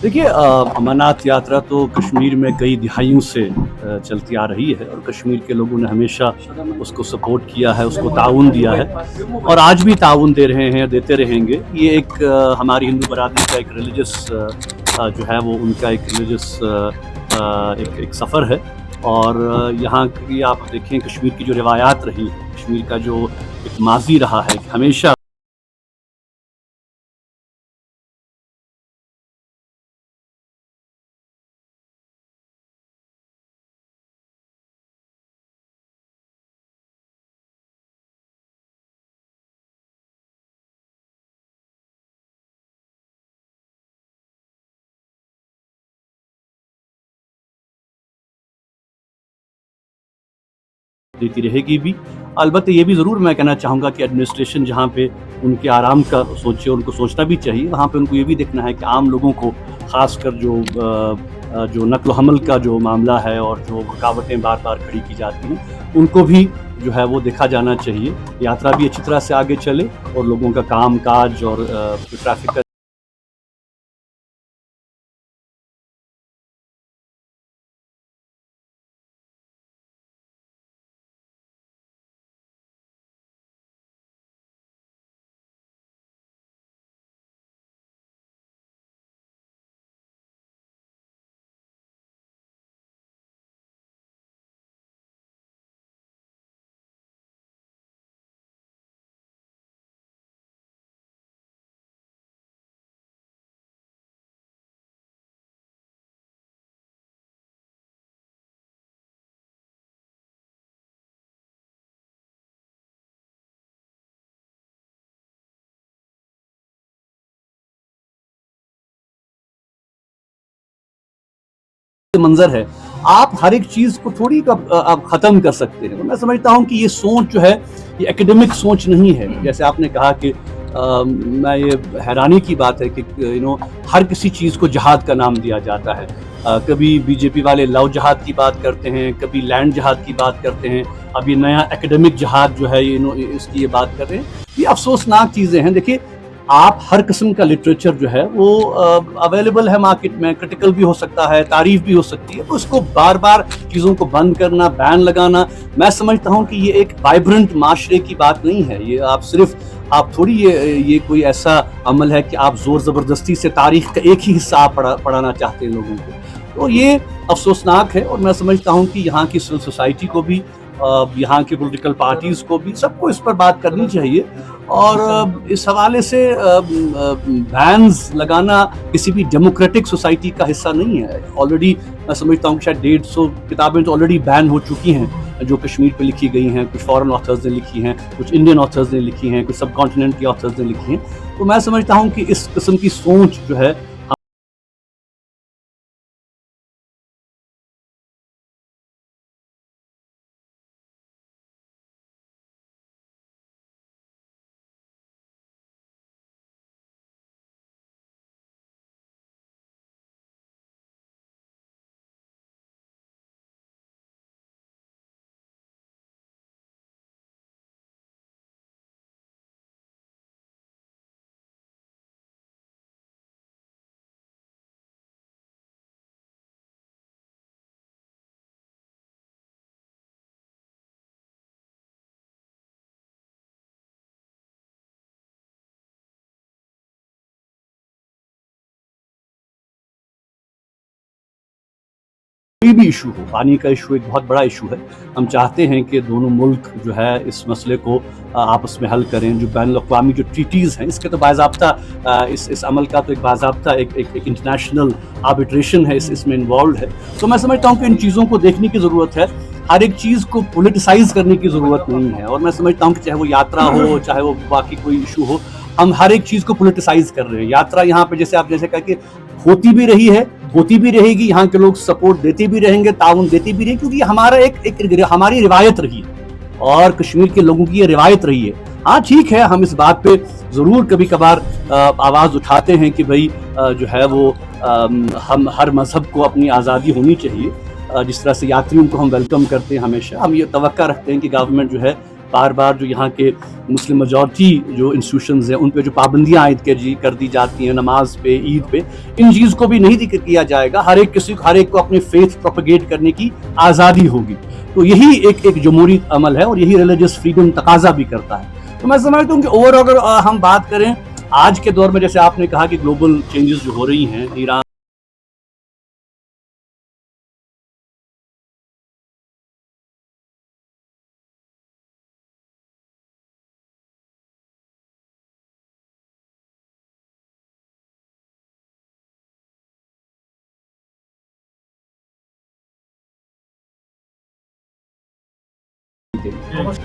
देखिए अमरनाथ यात्रा तो कश्मीर में कई दिहाइयों से चलती आ रही है और कश्मीर के लोगों ने हमेशा उसको सपोर्ट किया है, उसको ताउन दिया है और आज भी ताउन दे रहे हैं, देते रहेंगे। ये एक हमारी हिंदू बरादरी का एक रिलीजियस जो है वो उनका एक रिलीजियस एक सफ़र है और यहाँ की आप देखें कश्मीर की जो रिवायात रही है, कश्मीर का जो एक माज़ी रहा है, हमेशा देती रहेगी भी। अलबत्ता ये भी ज़रूर मैं कहना चाहूँगा कि एडमिनिस्ट्रेशन जहाँ पे उनके आराम का सोचे, उनको सोचना भी चाहिए, वहाँ पे उनको ये भी देखना है कि आम लोगों को ख़ासकर जो नक़्ल-ओ-हमल का जो मामला है और जो रुकावटें बार-बार खड़ी की जाती हैं, उनको भी जो है वो देखा जाना चाहिए। यात्रा भी अच्छी तरह से आगे चले और लोगों का काम-काज और जो ट्रैफ़िक का मंज़र है, आप हर एक चीज़ को थोड़ी आप ख़त्म कर सकते हैं। तो मैं समझता हूँ कि ये सोच जो है, ये एकेडमिक सोच नहीं है। जैसे आपने कहा कि मैं ये हैरानी की बात है कि हर किसी चीज़ को जहाद का नाम दिया जाता है। कभी बीजेपी वाले लव जहाद की बात करते हैं, कभी लैंड जहाद की बात करते हैं, अब ये नया एकेडमिक जहाद जो है इसकी ये बात कर रहे हैं। ये अफ़सोसनाक चीज़ें हैं। देखिए आप हर किस्म का लिटरेचर जो है वो अवेलेबल है मार्केट में, क्रिटिकल भी हो सकता है, तारीफ भी हो सकती है, तो इसको बार बार चीज़ों को बंद करना, बैन लगाना, मैं समझता हूँ कि ये एक वाइब्रेंट माशरे की बात नहीं है। ये आप थोड़ी ये कोई ऐसा अमल है कि आप ज़ोर ज़बरदस्ती से तारीख का एक ही हिस्सा आप पढ़ाना चाहते हैं लोगों को। तो ये अफसोसनाक है और मैं समझता हूँ कि यहाँ की सिविल सोसाइटी को भी, यहाँ की पॉलिटिकल पार्टीज़ को भी, सबको इस पर बात करनी चाहिए और इस हवाले से बैन्स लगाना किसी भी डेमोक्रेटिक सोसाइटी का हिस्सा नहीं है। ऑलरेडी मैं समझता हूँ कि शायद 150 किताबें तो ऑलरेडी बैन हो चुकी हैं जो कश्मीर पे लिखी गई हैं, कुछ फॉरेन ऑथर्स ने लिखी हैं, कुछ इंडियन ऑथर्स ने लिखी हैं, कुछ सब कॉन्टिनेंट के ऑथर्स ने लिखी हैं। तो मैं समझता हूँ कि इस किस्म की सोच जो है कोई भी इशू हो, पानी का इशू एक बहुत बड़ा इशू है। हम चाहते हैं कि दोनों मुल्क जो है इस मसले को आपस में हल करें। जो बैनुल-अक़वामी जो ट्रीटीज़ हैं, इसके तो बाज़ाब्ता इस अमल का तो एक बाज़ाब्ता एक इंटरनेशनल आर्बिट्रेशन है, इसमें इन्वॉल्व्ड है। तो मैं समझता हूँ कि इन चीज़ों को देखने की ज़रूरत है। हर एक चीज़ को पॉलिटिसाइज़ करने की ज़रूरत नहीं है और मैं समझता हूँ कि चाहे वो यात्रा हो, चाहे वो बाकी कोई इशू हो, हम हर एक चीज़ को पॉलिटिसाइज़ कर रहे हैं। यात्रा यहाँ पे जैसे कहा कि होती भी रही है, होती भी रहेगी, यहाँ के लोग सपोर्ट देते भी रहेंगे, ताउन देते भी रहेंगे, क्योंकि ये हमारा हमारी रिवायत रही है और कश्मीर के लोगों की ये रिवायत रही है। हाँ ठीक है, हम इस बात पे ज़रूर कभी कभार आवाज़ उठाते हैं कि भाई जो है वो हम हर मज़हब को अपनी आज़ादी होनी चाहिए। जिस तरह से यात्रियों को हम वेलकम करते हैं, हमेशा हम ये तवक्का रखते हैं कि गवर्नमेंट जो है बार बार जो यहाँ के मुस्लिम मेजॉरिटी जो इंस्टीट्यूशंस हैं उन पे जो पाबंदियां आयद कर दी जाती हैं नमाज पे, ईद पे, इन चीज़ को भी नहीं जिक्र किया जाएगा। हर एक को अपने फेथ प्रोपेगेट करने की आज़ादी होगी। तो यही एक जमहूरी अमल है और यही रिलीजियस फ्रीडम तकाजा भी करता है। तो मैं समझता हूँ कि ओवरऑल अगर हम बात करें आज के दौर में, जैसे आपने कहा कि ग्लोबल चेंजेस जो हो रही हैं, ईरान